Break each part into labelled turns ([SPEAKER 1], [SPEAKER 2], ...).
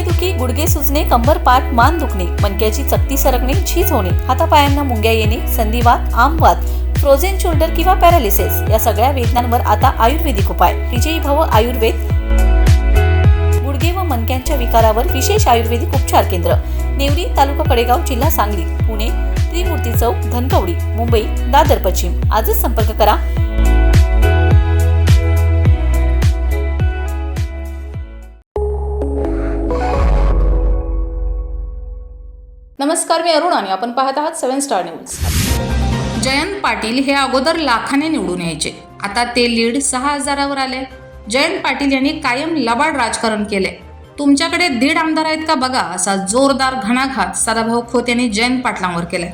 [SPEAKER 1] पाठीदुखी, गुडघे सुजणे, कंबर पाठ मान दुखणे, मणक्याची चकती सरकणे, झीज होणे, हातापायांना मुंग्या येणे, संधिवात, आमवात, फ्रोझन शोल्डर किंवा पॅरालिसिस या सगळ्या वेदनांवर आता आयुर्वेदिक उपाय. विजयी भव आयुर्वेद. गुडघे व मणक्यांच्या विकारावर विशेष आयुर्वेदिक उपचार केंद्र. नेवरी, तालुका कडेगाव, जिल्हा सांगली. पुणे त्रिमूर्ती चौक, धनकवडी. मुंबई दादर पश्चिम. आजच संपर्क करा.
[SPEAKER 2] नमस्कार, मी अरुण आणि आपण पाहत आहात 7 स्टार न्यूज. जयंत पाटील हे अगोदर लाखाने निवडून यायचे, आता ते लीड 6000वर आले. जयंत पाटील यांनी कायम लबाड राजकारण केले. तुमच्याकडे 1.5 आमदार आहेत का बघा, असा जोरदार घणाघात सदाभाऊ खोत यांनी जयंत पाटलांवर केलाय.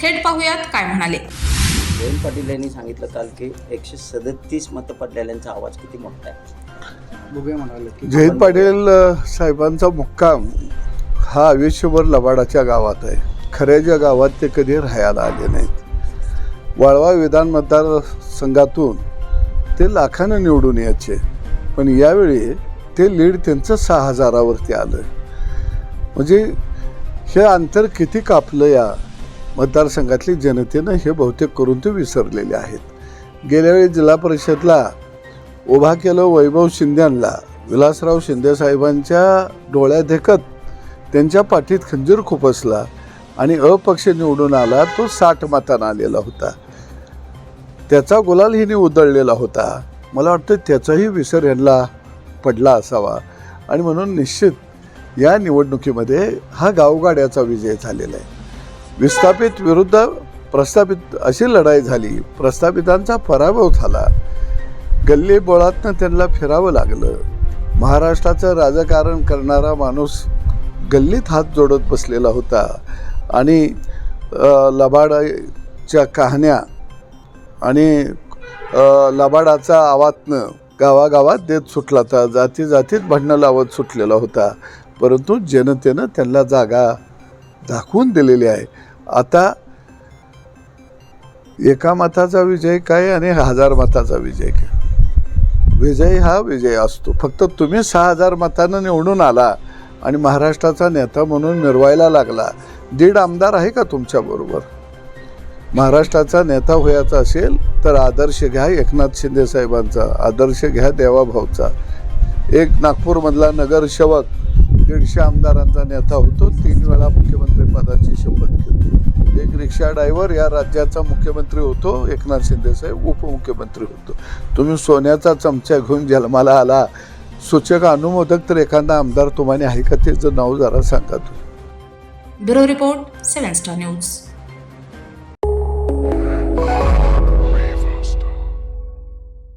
[SPEAKER 2] थेट पाहूयात काय म्हणाले.
[SPEAKER 3] जयंत पाटील यांनी सांगितलं काल की 137 मतं पडलेल्यांचा आवाज किती मोठा आहे. बघूया म्हणाले की
[SPEAKER 4] जयंत पाटील साहेबांचा मुक्काम हा आयुष्यभर लबाडाच्या गावात आहे. खऱ्याच्या गावात ते कधी राहायला आले नाहीत. वाळवा विधान मतदारसंघातून ते लाखानं निवडून यायचे, पण यावेळी ते लीड त्यांचं 6000वरती आलं. म्हणजे हे अंतर किती कापलं या मतदारसंघातली जनतेनं हे बहुतेक करून ते विसरलेले आहेत. गेल्या वेळी जिल्हा परिषदला उभा केलं वैभव शिंदेंना. विलासराव शिंदे साहेबांच्या डोळ्या देखत त्यांच्या पाठीत खंजीर खुपसला आणि अपक्ष निवडून आला. तो 60 मतांना आलेला होता. त्याचा गुलाल हिने उधळलेला होता. मला वाटतं त्याचाही विसर यांना पडला असावा आणि म्हणून निश्चित या निवडणुकीमध्ये हा गावगाड्याचा विजय झालेला आहे. विस्थापित विरुद्ध प्रस्थापित अशी लढाई झाली. प्रस्थापितांचा पराभव झाला. गल्ली बोळातनं त्यांना फिरावं लागलं. महाराष्ट्राचं राजकारण करणारा माणूस गल्लीत हात जोडत बसलेला होता आणि लबाडाच्या कहाण्या आणि लबाडाचा आवाजनं गावागावात देत सुटला होता. जाती जातीत भांडणं लावत सुटलेला होता. परंतु जनतेनं त्यांना जागा दाखवून दिलेली आहे. आता एका मताचा विजय काय आणि 1000 मताचा विजय काय. विजय हा विजय असतो. फक्त तुम्ही 6000 मतानं निवडून आला आणि महाराष्ट्राचा नेता म्हणून मिरवायला लागला. 1.5 आमदार आहे का तुमच्याबरोबर? महाराष्ट्राचा नेता व्हायचा असेल तर आदर्श घ्या एकनाथ शिंदे साहेबांचा, आदर्श घ्या देवाभाऊचा. एक नागपूरमधला नगरसेवक 150 आमदारांचा नेता होतो, 3 वेळा मुख्यमंत्री पदाची शपथ घेतो. एक रिक्षा ड्रायव्हर या राज्याचा मुख्यमंत्री होतो, एकनाथ शिंदे साहेब उपमुख्यमंत्री होतो. तुम्ही सोन्याचा चमचा घेऊन जन्माला आला. सूचक अनुमोदक तर एखादा आमदार तुम्हाला आहे का? त्याचं नाव जरा सांगा.
[SPEAKER 2] Bureau report 7 star news.